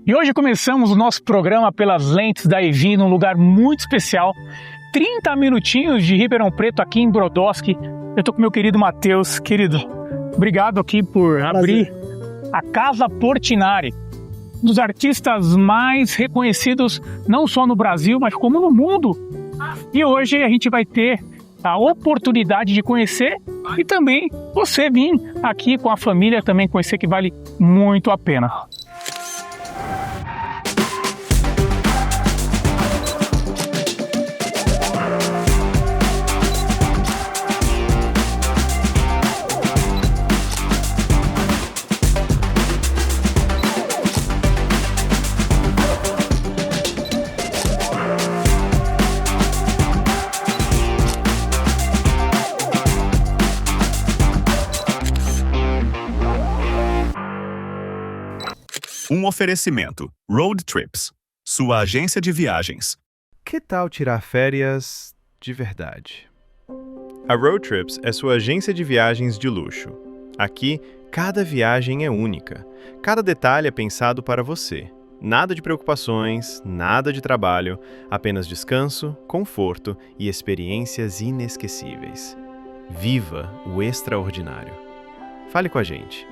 E hoje começamos o nosso programa pelas lentes da EV num lugar muito especial. 30 minutinhos de Ribeirão Preto aqui em Brodowski. Eu tô com meu querido Matheus. Querido, obrigado aqui por abrir a Casa Portinari, um dos artistas mais reconhecidos não só no Brasil, mas como no mundo. E hoje a gente vai ter a oportunidade de conhecer e também você vir aqui com a família também conhecer, que vale muito a pena. Um oferecimento. Road Trips, sua agência de viagens. Que tal tirar férias de verdade? A Road Trips é sua agência de viagens de luxo. Aqui, cada viagem é única. Cada detalhe é pensado para você. Nada de preocupações, nada de trabalho, apenas descanso, conforto e experiências inesquecíveis. Viva o extraordinário. Fale com a gente.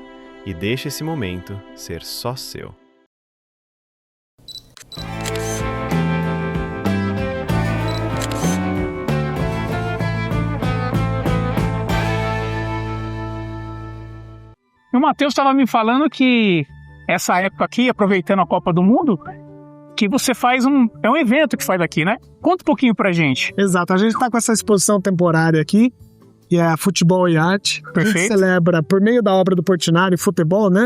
E deixe esse momento ser só seu. O Matheus estava me falando que essa época aqui, aproveitando a Copa do Mundo, que você faz é um evento que faz aqui, né? Conta um pouquinho pra gente. Exato, a gente está com essa exposição temporária aqui, que é Futebol e Arte. Perfeito. A gente celebra, por meio da obra do Portinari, futebol, né?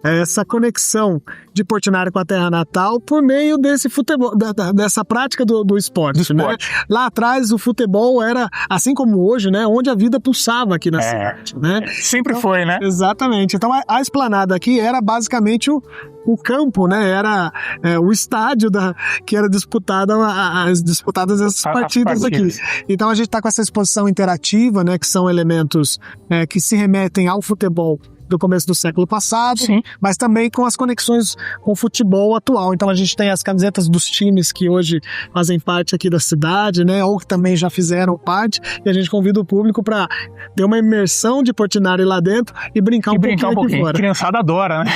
Essa conexão de Portinari com a terra natal por meio desse futebol, dessa prática do esporte, né? Lá atrás, o futebol era, assim como hoje, né? Onde a vida pulsava aqui na cidade, né? Sempre foi, né? Exatamente. Então, a esplanada aqui era basicamente o campo, né? Era o estádio que era disputadas essas partidas aqui. Então, a gente está com essa exposição interativa, né? Que são elementos que se remetem ao futebol do começo do século passado, sim, mas também com as conexões com o futebol atual. Então a gente tem as camisetas dos times que hoje fazem parte aqui da cidade, né, ou que também já fizeram parte, e a gente convida o público para ter uma imersão de Portinari lá dentro e brincar um pouquinho aqui fora. A criançada adora, né?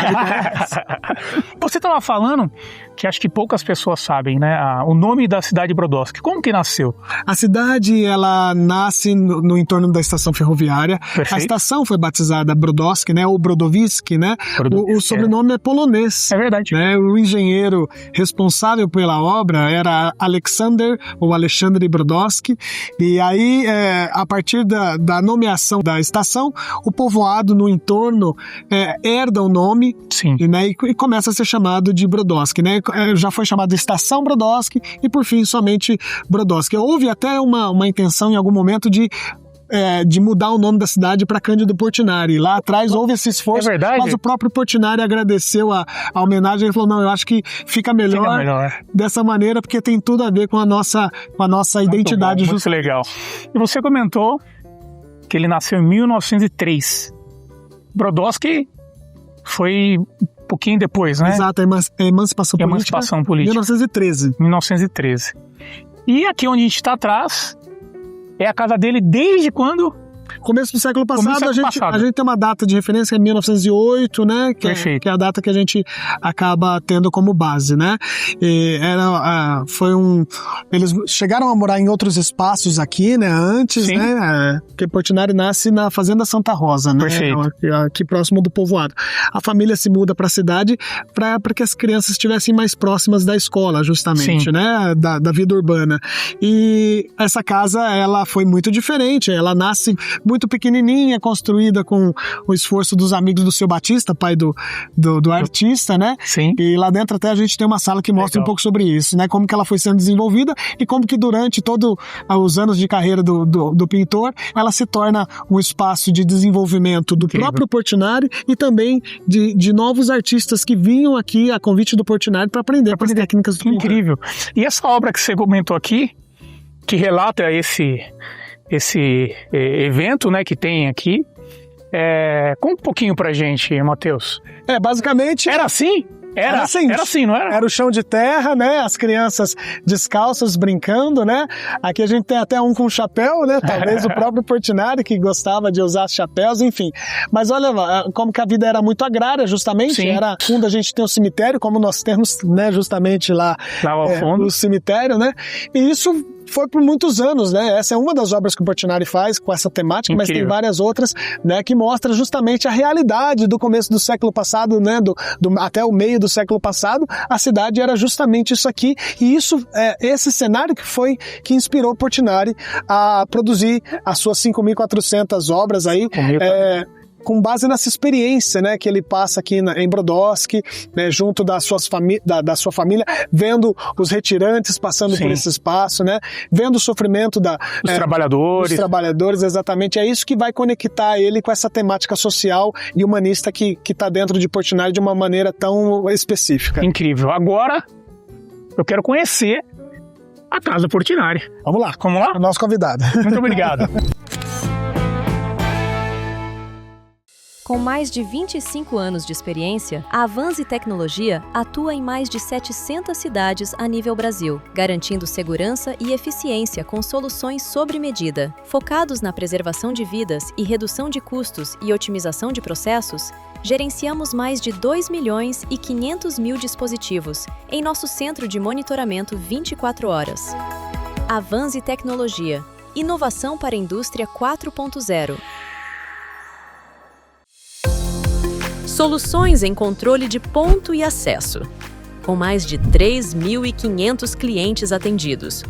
Você estava falando que acho que poucas pessoas sabem, né, o nome da cidade de Brodowski. Como que nasceu? A cidade, ela nasce no entorno da estação ferroviária. Perfeito. A estação foi batizada Brodowski, né, ou Brodowski, né? O sobrenome é polonês. É verdade. Né? O engenheiro responsável pela obra era Alexandre Brodowski. E aí, a partir da nomeação da estação, o povoado no entorno herda o nome. Sim. Né, e começa a ser chamado de Brodowski, né? Já foi chamado de Estação Brodowski e, por fim, somente Brodowski. Houve até uma intenção em algum momento de mudar o nome da cidade para Cândido Portinari. Lá atrás houve esse esforço, mas o próprio Portinari agradeceu a homenagem e falou, não, eu acho que fica melhor dessa maneira, porque tem tudo a ver com a nossa identidade. Muito legal. E você comentou que ele nasceu em 1903. Brodowski foi um pouquinho depois, né? Exato, a emancipação política. 1913. E aqui onde a gente está atrás é a casa dele desde quando? Começo do século passado, a gente tem uma data de referência, que é 1908, né? Que é a data que a gente acaba tendo como base, né? Eles chegaram a morar em outros espaços aqui, né? Antes, sim, né? Porque Portinari nasce na Fazenda Santa Rosa, né? Perfeito. Aqui próximo do povoado. A família se muda para a cidade para que as crianças estivessem mais próximas da escola, justamente, sim, né? Da vida urbana. E essa casa, ela foi muito diferente. Ela nasce muito pequenininha, construída com o esforço dos amigos do seu Batista, pai do artista, né? Sim. E lá dentro até a gente tem uma sala que mostra um pouco sobre isso, né? Como que ela foi sendo desenvolvida e como que durante todos os anos de carreira do pintor, ela se torna um espaço de desenvolvimento do próprio Portinari e também de novos artistas que vinham aqui a convite do Portinari para aprender as técnicas do pintor. Incrível. E essa obra que você comentou aqui, que relata esse evento, né, que tem aqui, conta um pouquinho pra gente, Matheus. Basicamente... Era assim? Era assim, não era? Era o chão de terra, né? As crianças descalças brincando, né? Aqui a gente tem até um com chapéu, né? Talvez o próprio Portinari que gostava de usar chapéus, enfim. Mas olha lá, como que a vida era muito agrária, justamente. Sim. Era fundo, a gente tem um cemitério, como nós temos, né? Justamente lá ao fundo. O cemitério, né? E isso foi por muitos anos, né? Essa é uma das obras que o Portinari faz com essa temática, mas tem várias outras, né? Que mostra justamente a realidade do começo do século passado, né? Até o meio do século passado, a cidade era justamente isso aqui, e esse cenário que inspirou Portinari a produzir as suas 5.400 obras aí, com base nessa experiência, né, que ele passa aqui em Brodowski, né, junto da sua família, vendo os retirantes passando por esse espaço, né, vendo o sofrimento dos trabalhadores. Dos trabalhadores, exatamente. É isso que vai conectar ele com essa temática social e humanista que está dentro de Portinari de uma maneira tão específica. Incrível. Agora, eu quero conhecer a Casa Portinari. Vamos lá. O nosso convidado. Muito obrigado. Com mais de 25 anos de experiência, a Avanzi Tecnologia atua em mais de 700 cidades a nível Brasil, garantindo segurança e eficiência com soluções sob medida. Focados na preservação de vidas e redução de custos e otimização de processos, gerenciamos mais de 2.500.000 dispositivos em nosso centro de monitoramento 24 horas. Avanzi Tecnologia. Inovação para a indústria 4.0. Soluções em controle de ponto e acesso. Com mais de 3.500 clientes atendidos.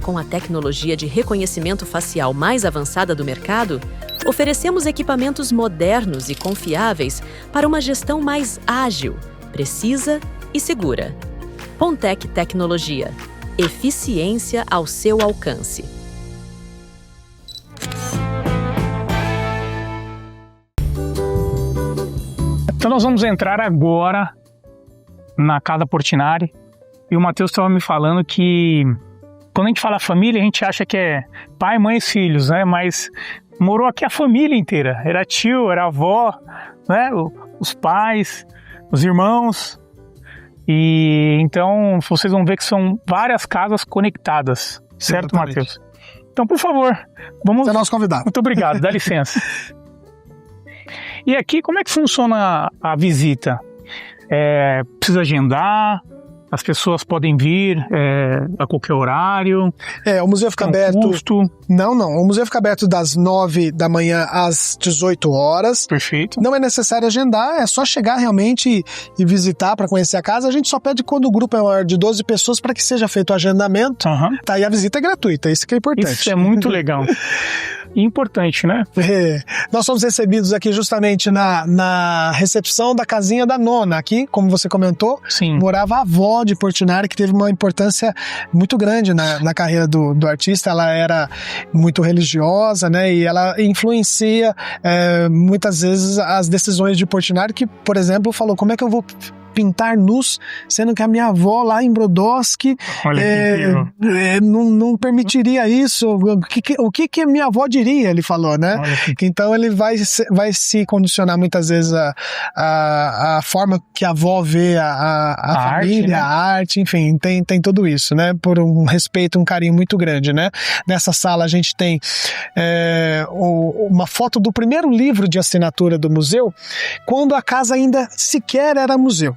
Com a tecnologia de reconhecimento facial mais avançada do mercado, oferecemos equipamentos modernos e confiáveis para uma gestão mais ágil, precisa e segura. Pontec Tecnologia. Eficiência ao seu alcance. Então nós vamos entrar agora na Casa Portinari, e o Matheus estava me falando que quando a gente fala família, a gente acha que é pai, mãe e filhos, né? Mas morou aqui a família inteira, era tio, era avó, né? Os pais, os irmãos, e então vocês vão ver que são várias casas conectadas, certo, Matheus? Então, por favor, vamos... Você é nosso convidado. Muito obrigado, dá licença. E aqui, como é que funciona a visita? Precisa agendar? As pessoas podem vir a qualquer horário? O museu fica aberto... Custo? Não. O museu fica aberto das 9 da manhã às 18 horas. Perfeito. Não é necessário agendar, é só chegar realmente e visitar para conhecer a casa. A gente só pede quando o grupo é maior de 12 pessoas para que seja feito o agendamento. Tá, e a visita é gratuita, isso que é importante. Isso é muito legal. E importante, né? Nós fomos recebidos aqui justamente na recepção da casinha da nona. Aqui, como você comentou, Sim. morava a avó de Portinari, que teve uma importância muito grande na carreira do artista. Ela era muito religiosa, né? E ela influencia muitas vezes as decisões de Portinari, que, por exemplo, falou: como é que eu vou pintar nus, sendo que a minha avó lá em Brodowski não permitiria isso. O que a minha avó diria, ele falou, né? Então ele vai se condicionar muitas vezes a forma que a avó vê a família, arte, né? A arte, enfim, tem tudo isso, né? Por um respeito, um carinho muito grande, né? Nessa sala a gente tem uma foto do primeiro livro de assinatura do museu, quando a casa ainda sequer era museu,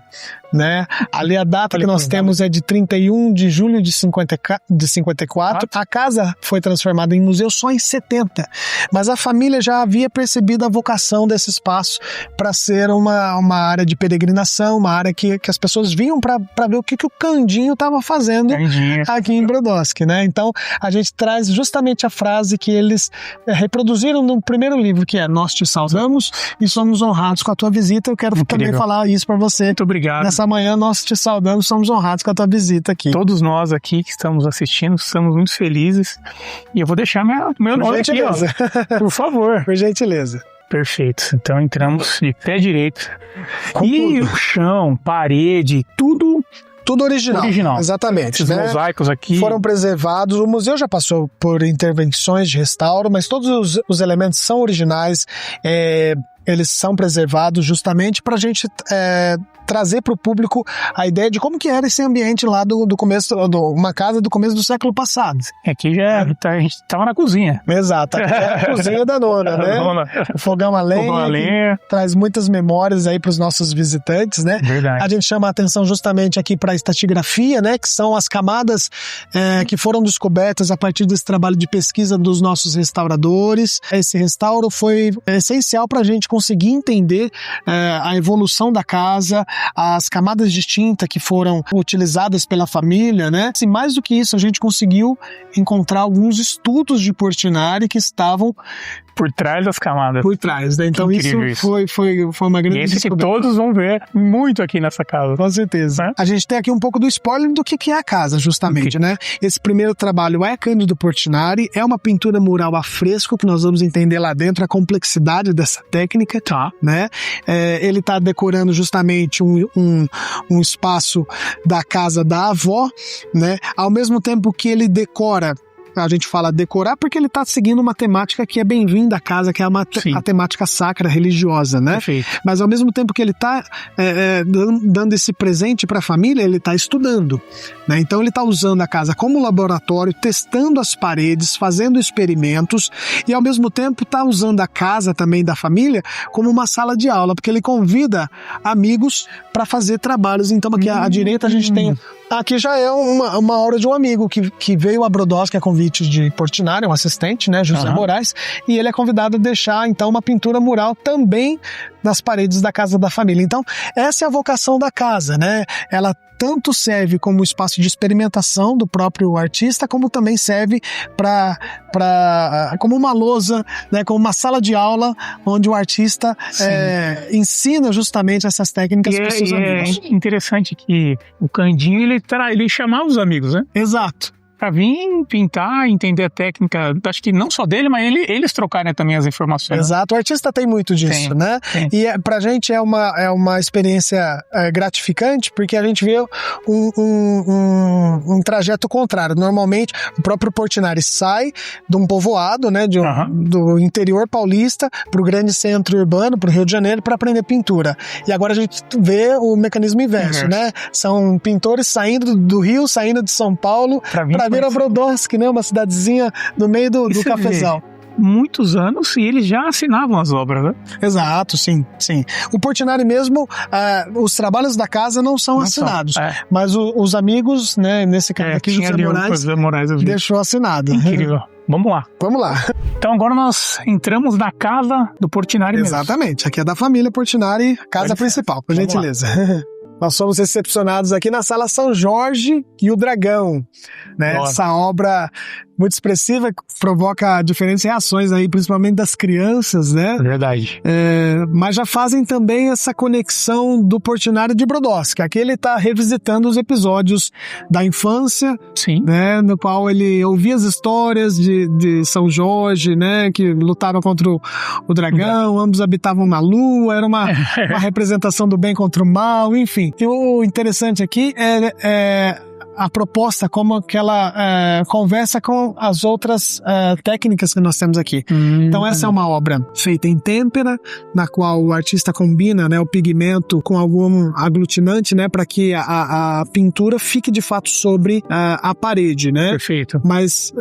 né? Ali a data que nós temos é de 31 de julho de 54. A casa foi transformada em museu só em 70, mas a família já havia percebido a vocação desse espaço para ser uma área de peregrinação, uma área que as pessoas vinham para ver o que o Candinho estava fazendo aqui em Brodowski, né? Então a gente traz justamente a frase que eles reproduziram no primeiro livro, que é: nós te saudamos e somos honrados com a tua visita. Eu quero também falar isso para você. Muito obrigado. Nessa manhã nós te saudamos, somos honrados com a tua visita aqui. Todos nós aqui que estamos assistindo estamos muito felizes, e eu vou deixar meu nome aqui, ó. Por favor. Por gentileza. Perfeito. Então entramos de pé direito. E o chão, parede, tudo original. Exatamente. Esses mosaicos aqui foram preservados. O museu já passou por intervenções de restauro, mas todos os elementos são originais. Eles são preservados justamente para a gente trazer para o público a ideia de como que era esse ambiente lá do começo, uma casa do começo do século passado. Aqui a gente estava na cozinha. Exato, aqui é a cozinha da nona, né? O fogão a lenha, traz muitas memórias aí para os nossos visitantes, né? Verdade. A gente chama a atenção justamente aqui para a estratigrafia, né? Que são as camadas que foram descobertas a partir desse trabalho de pesquisa dos nossos restauradores. Esse restauro foi essencial para a gente conseguir entender a evolução da casa, as camadas distintas que foram utilizadas pela família, né? E mais do que isso, a gente conseguiu encontrar alguns estudos de Portinari que estavam por trás das camadas. Por trás, né? Então isso foi uma grande descoberta. E esse que todos vão ver muito aqui nessa casa. Com certeza. A gente tem aqui um pouco do spoiler do que é a casa, justamente, né? Esse primeiro trabalho é Cândido Portinari, é uma pintura mural a fresco, que nós vamos entender lá dentro a complexidade dessa técnica, né? Ele está decorando justamente um espaço da casa da avó, né? Ao mesmo tempo que ele decora, a gente fala decorar porque ele está seguindo uma temática que é bem-vinda à casa, que é a temática sacra, religiosa, né? Perfeito. Mas ao mesmo tempo que ele está dando esse presente para a família, ele está estudando, né? Então ele está usando a casa como laboratório, testando as paredes, fazendo experimentos e ao mesmo tempo está usando a casa também da família como uma sala de aula, porque ele convida amigos para fazer trabalhos. Então aqui à direita a gente tem... Aqui já é uma obra de um amigo que veio a Brodowski a convite de Portinari, um assistente, né, José Moraes, e ele é convidado a deixar, então, uma pintura mural também nas paredes da casa da família. Então, essa é a vocação da casa, né? Ela tanto serve como espaço de experimentação do próprio artista, como também serve como uma lousa, né, como uma sala de aula onde o artista ensina justamente essas técnicas para os seus amigos. É interessante que o Candinho ele chamava os amigos, né? Exato. Pra vir pintar, entender a técnica, acho que não só dele, mas eles trocarem também as informações. Exato, o artista tem muito disso, né? E pra gente é uma experiência gratificante, porque a gente vê um trajeto contrário. Normalmente, o próprio Portinari sai de um povoado, né, do interior paulista pro grande centro urbano, pro Rio de Janeiro, para aprender pintura. E agora a gente vê o mecanismo inverso, né? São pintores saindo do Rio, saindo de São Paulo, para vir a Brodowski, né? Uma cidadezinha no meio do cafezal. Muitos anos e eles já assinavam as obras, né? Exato, sim. O Portinari mesmo, os trabalhos da casa não são assinados, mas os amigos, né, nesse caso aqui, José Moraes deixou assinado. Incrível. Vamos lá. Então agora nós entramos na casa do Portinari mesmo. Exatamente, aqui é da família Portinari, casa principal, por gentileza. Nós somos recepcionados aqui na Sala São Jorge e o Dragão, né? Essa obra muito expressiva provoca diferentes reações aí, principalmente das crianças, né? Verdade. Mas já fazem também essa conexão do Portinari de Brodowski. Aqui ele está revisitando os episódios da infância, né? No qual ele ouvia as histórias de São Jorge, né? Que lutaram contra o dragão, ambos habitavam na lua, era uma representação do bem contra o mal, enfim. E o interessante aqui é a proposta, como que ela conversa com as outras técnicas que nós temos aqui. Então essa é uma obra feita em têmpera, na qual o artista combina, né, o pigmento com algum aglutinante, né, para que a pintura fique de fato sobre a parede, né? Perfeito. Mas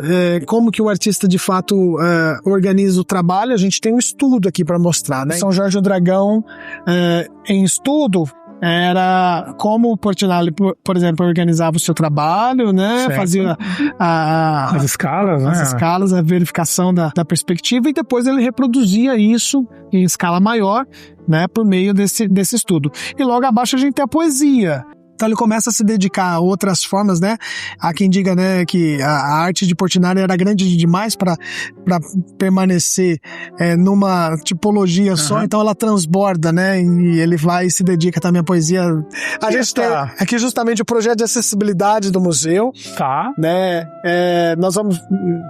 como que o artista de fato organiza o trabalho, a gente tem um estudo aqui para mostrar, né? São Jorge do Dragão em estudo era como o Portinari, por exemplo, organizava o seu trabalho, né? Fazia as escalas, a verificação da perspectiva, e depois ele reproduzia isso em escala maior, né? Por meio desse estudo. E logo abaixo a gente tem a poesia. Então ele começa a se dedicar a outras formas, né? Há quem diga, né, que a arte de Portinari era grande demais para permanecer numa tipologia só, então ela transborda, né? E ele vai e se dedica também à poesia. A gente tem aqui justamente o projeto de acessibilidade do museu, né? Nós vamos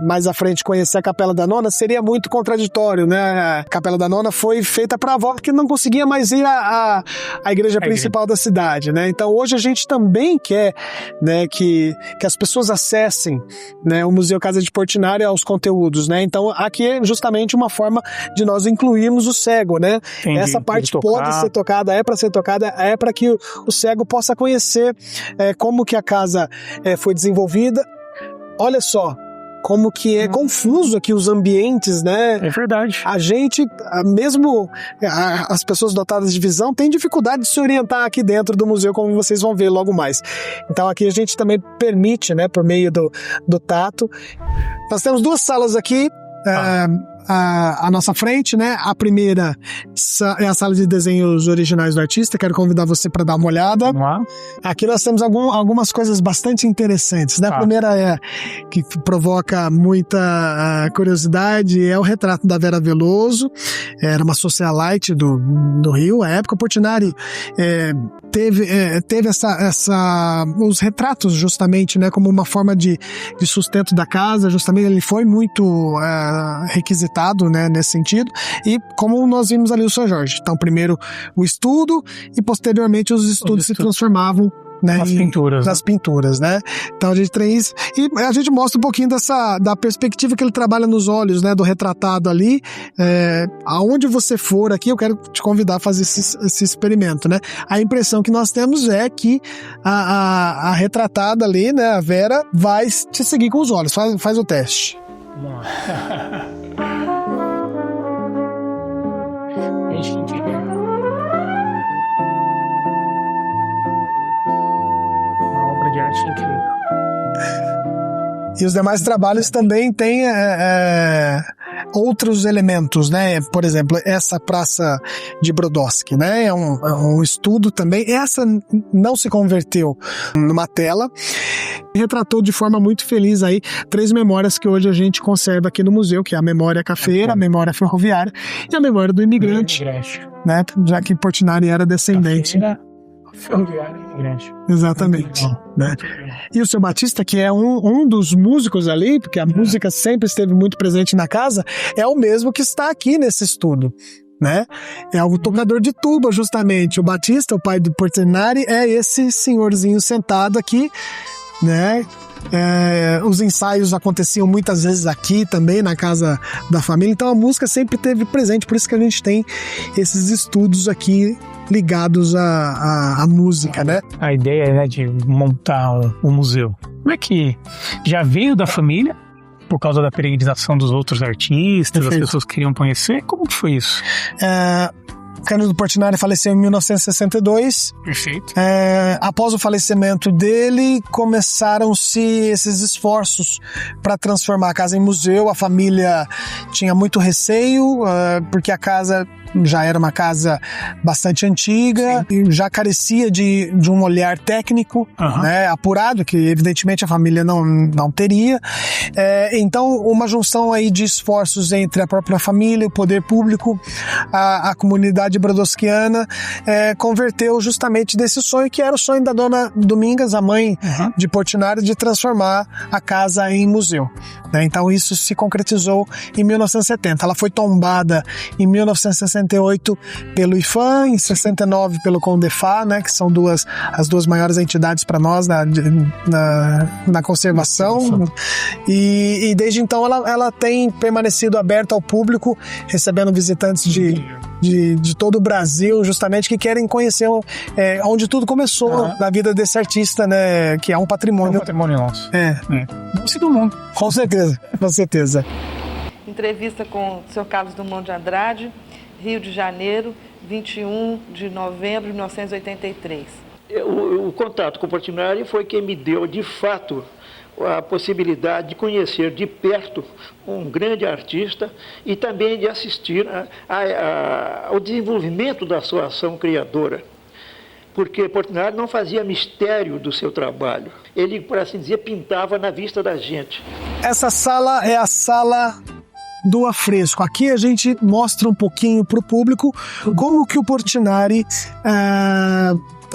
mais à frente conhecer a Capela da Nona. Seria muito contraditório, né? A Capela da Nona foi feita para a avó que não conseguia mais ir à igreja principal da cidade, né? Então hoje hoje a gente também quer, né, que as pessoas acessem, né, o Museu Casa de Portinari aos conteúdos, né? Então aqui é justamente uma forma de nós incluirmos o cego, né? Entendi, essa parte pode ser tocada, é para ser tocada, é para que o cego possa conhecer como que a casa foi desenvolvida. Olha só como que é confuso aqui os ambientes, né? É verdade. A gente, mesmo as pessoas dotadas de visão, têm dificuldade de se orientar aqui dentro do museu, como vocês vão ver logo mais. Então aqui a gente também permite, né, por meio do tato. Nós temos 2 salas aqui, à nossa frente, né? A primeira é a sala de desenhos originais do artista. Quero convidar você para dar uma olhada. Vamos lá. Aqui nós temos algumas coisas bastante interessantes, né? A primeira que provoca muita curiosidade é o retrato da Vera Veloso. Era uma socialite do Rio. À época, o Portinari teve os retratos justamente, né, como uma forma de sustento da casa. Justamente ele foi muito requisitado, né, nesse sentido, e como nós vimos ali o São Jorge. Então, primeiro o estudo e posteriormente os estudos se transformavam, né, nas pinturas, né? Então a gente tem isso, e a gente mostra um pouquinho da perspectiva que ele trabalha nos olhos, né, do retratado ali. Aonde você for aqui, eu quero te convidar a fazer esse experimento, né? A impressão que nós temos é que a retratada ali, né, a Vera, vai te seguir com os olhos. Faz o teste. Uma obra de arte incrível. E os demais trabalhos também têm outros elementos, né? Por exemplo, essa Praça de Brodowski, né? É um estudo também. Essa não se converteu numa tela. Retratou de forma muito feliz aí 3 memórias que hoje a gente conserva aqui no museu, que é a memória cafeira, a memória ferroviária e a memória do imigrante, né? Já que Portinari era descendente. Ferroviária e imigrante. Exatamente. Né? E o seu Batista, que é um dos músicos ali, porque a música sempre esteve muito presente na casa, é o mesmo que está aqui nesse estudo, né? É o tocador de tuba, justamente. O Batista, o pai do Portinari, é esse senhorzinho sentado aqui, né? Os ensaios aconteciam muitas vezes aqui também, na casa da família, então a música sempre esteve presente, por isso que a gente tem esses estudos aqui ligados à música, né? A ideia, né, de montar um museu, como é que já veio da família, por causa da peregrinação dos outros artistas, as pessoas queriam conhecer? Como que foi isso? Cândido Portinari faleceu em 1962. Perfeito. Após o falecimento dele, começaram-se esses esforços para transformar a casa em museu. A família tinha muito receio, porque a casa já era uma casa bastante antiga e já carecia de um olhar técnico, né, apurado, que evidentemente a família não teria. Então, uma junção aí de esforços entre a própria família, o poder público, a comunidade brodowskiana, converteu justamente desse sonho, que era o sonho da dona Domingas, a mãe de Portinari, de transformar a casa em museu. Né? Então, isso se concretizou em 1970. Ela foi tombada em 1968 pelo IFAM, em 69 pelo CONDEFA, né, que são as duas maiores entidades para nós na conservação. E desde então ela tem permanecido aberta ao público, recebendo visitantes de todo o Brasil, justamente, que querem conhecer onde tudo começou na vida desse artista, né, que é um patrimônio. É um patrimônio nosso. Nosso do mundo. Com certeza, com certeza. Entrevista com o Sr. Carlos Drummond de Andrade, Rio de Janeiro, 21 de novembro de 1983. O contato com o Portinari foi quem me deu, de fato, a possibilidade de conhecer de perto um grande artista e também de assistir ao desenvolvimento da sua ação criadora. Porque Portinari não fazia mistério do seu trabalho. Ele, por assim dizer, pintava na vista da gente. Essa sala é a sala do afresco. Aqui a gente mostra um pouquinho para o público como que o Portinari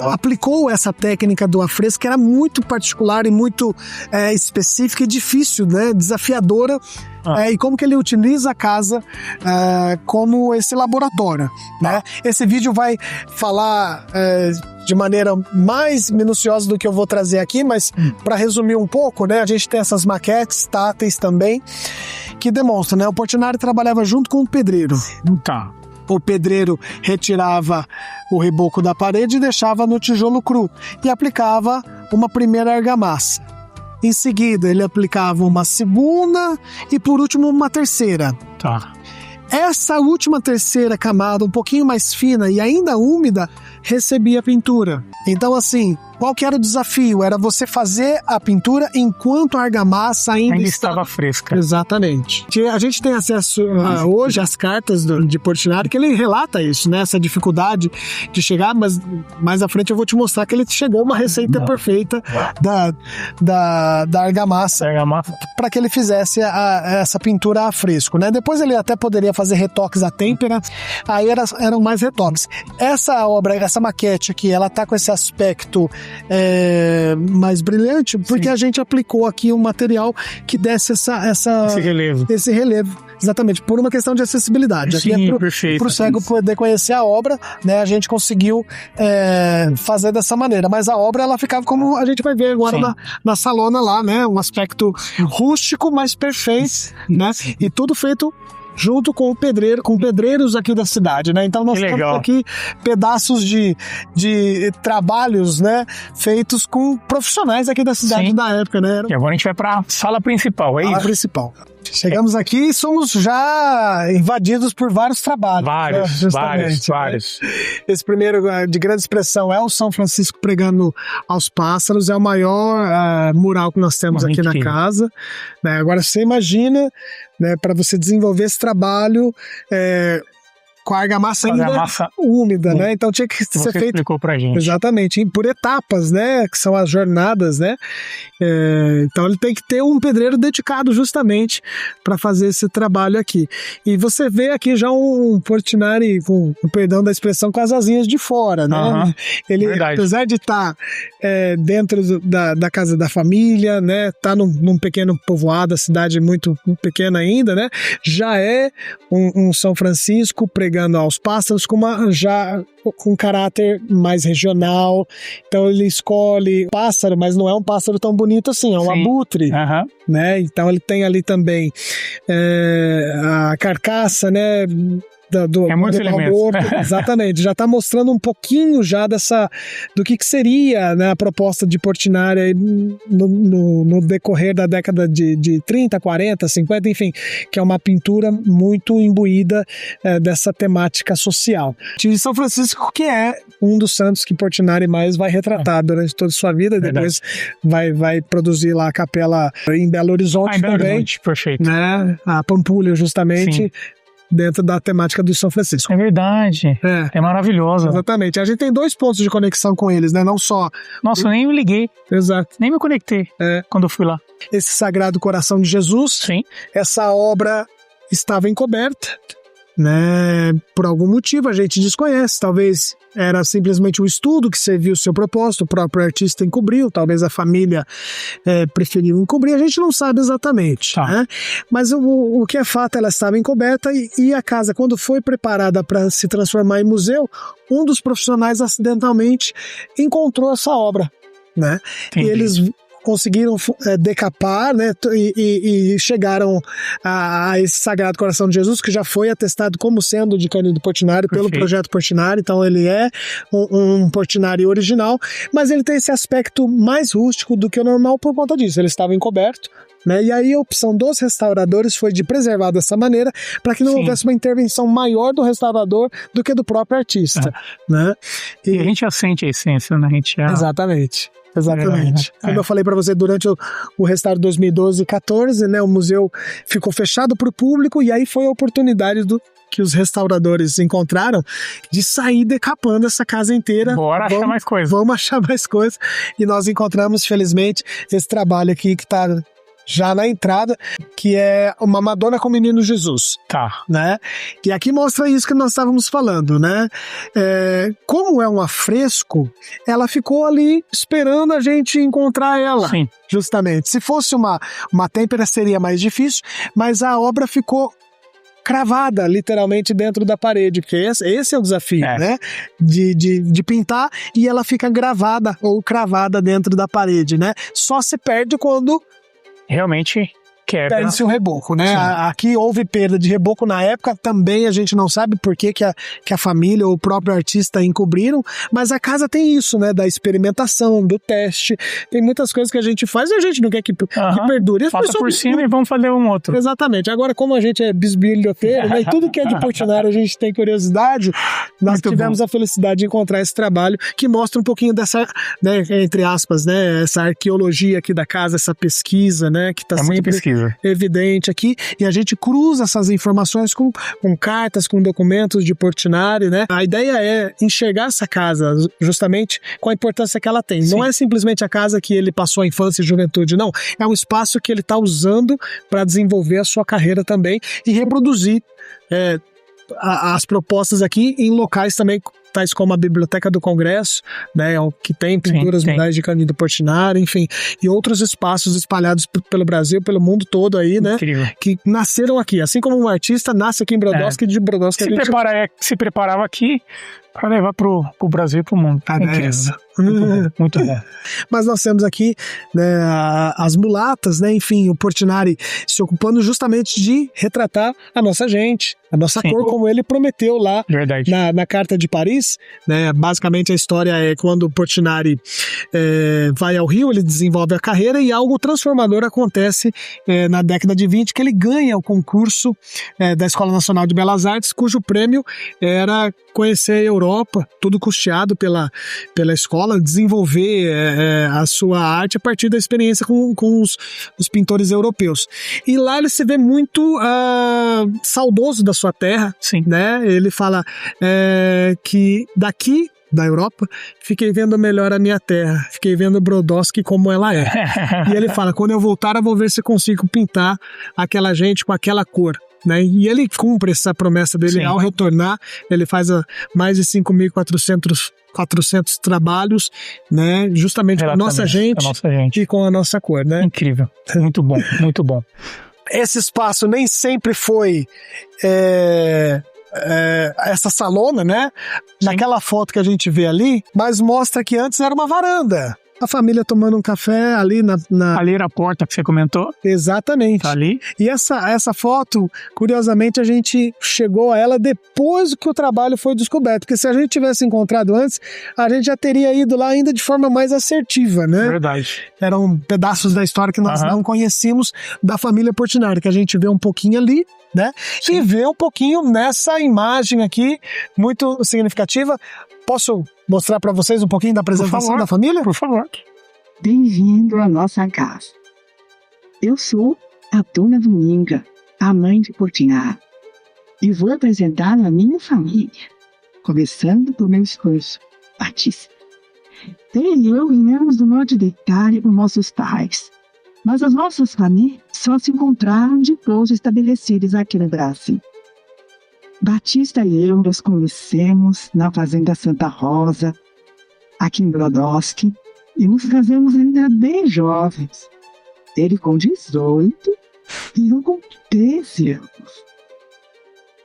aplicou essa técnica do afresco, que era muito particular e muito específica e difícil, né? Desafiadora. E como que ele utiliza a casa como esse laboratório, né? Esse vídeo vai falar de maneira mais minuciosa do que eu vou trazer aqui, mas para resumir um pouco, né? A gente tem essas maquetes táteis também, que demonstram, né? O Portinari trabalhava junto com o pedreiro. Tá. O pedreiro retirava o reboco da parede e deixava no tijolo cru e aplicava uma primeira argamassa. Em seguida, ele aplicava uma segunda e, por último, uma terceira. Tá. Essa última terceira camada, um pouquinho mais fina e ainda úmida, recebia pintura. Então, assim, qual que era o desafio? Era você fazer a pintura enquanto a argamassa ainda estava fresca. Exatamente. A gente tem acesso hoje às cartas de Portinari, que ele relata isso, né? Essa dificuldade de chegar, mas mais à frente eu vou te mostrar que ele chegou a uma receita perfeita da argamassa para que ele fizesse essa pintura a fresco, né? Depois ele até poderia fazer retoques à têmpera, aí eram mais retoques. Essa obra, essa maquete aqui, ela tá com esse aspecto mais brilhante, porque a gente aplicou aqui um material que desse esse relevo. Exatamente, por uma questão de acessibilidade. Sim, aqui perfeito. Para o cego poder conhecer a obra, né, a gente conseguiu fazer dessa maneira. Mas a obra, ela ficava como a gente vai ver agora na salona lá, né? Um aspecto rústico, mas perfeito, né? E tudo feito junto com o pedreiro, com pedreiros aqui da cidade, né? Então nós temos aqui pedaços de trabalhos, né, feitos com profissionais aqui da cidade da época, né? E agora a gente vai para a sala principal, é isso? Sala principal. Chegamos aqui e somos já invadidos por vários trabalhos. Vários. Esse primeiro de grande expressão é o São Francisco pregando aos pássaros, é o maior mural que nós temos aqui na casa. Né? Agora você imagina, né, para você desenvolver esse trabalho com a argamassa ainda úmida, né? Então tinha que ser feito. Explicou pra gente. Exatamente, por etapas, né? Que são as jornadas, né? Então ele tem que ter um pedreiro dedicado justamente para fazer esse trabalho aqui. E você vê aqui já um Portinari, com perdão da expressão, com as asinhas de fora, né? Ele, apesar de estar dentro da casa da família, né? Tá num pequeno povoado, a cidade muito pequena ainda, né? Já é um São Francisco pregando aos pássaros com caráter mais regional. Então ele escolhe pássaro, mas não é um pássaro tão bonito assim, é um abutre, né? Então ele tem ali também a carcaça, né? Muitos elementos. Exatamente, já está mostrando um pouquinho já do que seria, né, a proposta de Portinari no decorrer da década de 30, 40, 50, enfim, que é uma pintura muito imbuída dessa temática social. De São Francisco, que é um dos santos que Portinari mais vai retratar durante toda a sua vida, e depois vai produzir lá a capela em Belo Horizonte também. Belo Horizonte, perfeito. Né, a Pampulha, justamente. Sim. Dentro da temática do São Francisco. É verdade. É maravilhosa. Exatamente. A gente tem 2 pontos de conexão com eles, né? Não só... Nossa, eu nem me liguei. Exato. Nem me conectei quando eu fui lá. Esse Sagrado Coração de Jesus. Sim. Essa obra estava encoberta, né? Por algum motivo a gente desconhece. Talvez era simplesmente um estudo que serviu o seu propósito, o próprio artista encobriu, talvez a família preferiu encobrir, a gente não sabe exatamente, né? Mas o que é fato, ela estava encoberta e a casa, quando foi preparada para se transformar em museu, um dos profissionais acidentalmente encontrou essa obra, né? Entendi. E eles conseguiram decapar, né, e chegaram a esse Sagrado Coração de Jesus, que já foi atestado como sendo de Cândido Portinari pelo Projeto Portinari, então ele é um Portinari original, mas ele tem esse aspecto mais rústico do que o normal por conta disso, ele estava encoberto, né, e aí a opção dos restauradores foi de preservar dessa maneira para que não houvesse uma intervenção maior do restaurador do que do próprio artista, né? E a gente já sente a essência, né? Exatamente. Como eu falei para você, durante o restauro 2012 e 2014, né, o museu ficou fechado para o público e aí foi a oportunidade que os restauradores encontraram de sair decapando essa casa inteira. Achar mais coisas. Vamos achar mais coisas. E nós encontramos, felizmente, esse trabalho aqui que está já na entrada, que é uma Madonna com o Menino Jesus. Tá. Né? E aqui mostra isso que nós estávamos falando, né? Como é um afresco, ela ficou ali esperando a gente encontrar ela. Sim. Justamente. Se fosse uma têmpera seria mais difícil, mas a obra ficou cravada literalmente dentro da parede, porque esse é o desafio, né? De pintar, e ela fica gravada ou cravada dentro da parede, né? Só se perde quando realmente quebra. Perde-se o reboco, né? Aqui houve perda de reboco na época, também a gente não sabe por que a família ou o próprio artista encobriram, mas a casa tem isso, né? Da experimentação, do teste, tem muitas coisas que a gente faz e a gente não quer que perdure. Passa por cima e vamos fazer um outro. Exatamente. Agora, como a gente é bisbilhoteiro, né? E tudo que é de Portinari a gente tem curiosidade, nós tivemos a felicidade de encontrar esse trabalho que mostra um pouquinho dessa, né, entre aspas, né? Essa arqueologia aqui da casa, essa pesquisa, né? Que tá sempre evidente aqui, e a gente cruza essas informações com cartas, com documentos de Portinari, né? A ideia é enxergar essa casa justamente com a importância que ela tem. Sim. Não é simplesmente a casa que ele passou a infância e juventude, não. É um espaço que ele está usando para desenvolver a sua carreira também e reproduzir as propostas aqui em locais também tais como a Biblioteca do Congresso, né, que tem pinturas murais de Cândido Portinari, enfim, e outros espaços espalhados pelo Brasil, pelo mundo todo aí, né, que nasceram aqui, assim como um artista nasce aqui em Brodowski, de Brodowski se preparava aqui para levar pro Brasil e pro mundo. Muito bom. Mas nós temos aqui, né, as mulatas, né, enfim, o Portinari se ocupando justamente de retratar a nossa gente, a nossa cor, como ele prometeu lá na Carta de Paris, né? Basicamente a história é quando o Portinari vai ao Rio, ele desenvolve a carreira e algo transformador acontece na década de 20, que ele ganha o concurso da Escola Nacional de Belas Artes, cujo prêmio era conhecer a Europa, tudo custeado pela escola, desenvolver a sua arte a partir da experiência com os pintores europeus. E lá ele se vê muito saudoso da sua terra, né? Ele fala que daqui da Europa, fiquei vendo melhor a minha terra, fiquei vendo Brodowski como ela é. E ele fala, quando eu voltar eu vou ver se consigo pintar aquela gente com aquela cor. Né? E ele cumpre essa promessa dele ao retornar. Ele faz mais de 5.400 trabalhos, né? Justamente com a nossa gente e com a nossa cor, né? Incrível, muito bom, muito bom. Esse espaço nem sempre foi essa salona, né? Naquela foto que a gente vê ali, mas mostra que antes era uma varanda. A família tomando um café ali Ali era a porta que você comentou? Exatamente. Tá ali. E essa foto, curiosamente, a gente chegou a ela depois que o trabalho foi descoberto. Porque se a gente tivesse encontrado antes, a gente já teria ido lá ainda de forma mais assertiva, né? Verdade. Eram pedaços da história que nós não conhecíamos da família Portinari, que a gente vê um pouquinho ali, né? E vê um pouquinho nessa imagem aqui, muito significativa. Posso mostrar para vocês um pouquinho da apresentação da família? Por favor. Bem-vindo à nossa casa. Eu sou a Dona Dominga, a mãe de Portinari, e vou apresentar a minha família, começando por meu esposo, Batista. Ele e eu viemos do norte da Itália com nossos pais, mas as nossas famílias só se encontraram depois de estabelecidas aqui no Brasil. Batista e eu nos conhecemos na Fazenda Santa Rosa, aqui em Brodowski, e nos casamos ainda bem jovens. Ele com 18 e eu com 13 anos.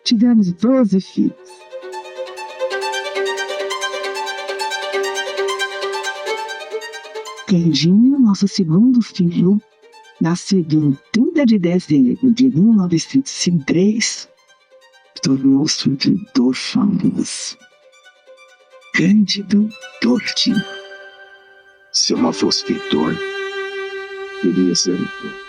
Tivemos 12 filhos. Cleidinho, nosso segundo filho, nascido em 30 de dezembro de 1903, tornou-se um pintor famoso, Cândido Portinari. Se eu não fosse pintor, queria ser pintor.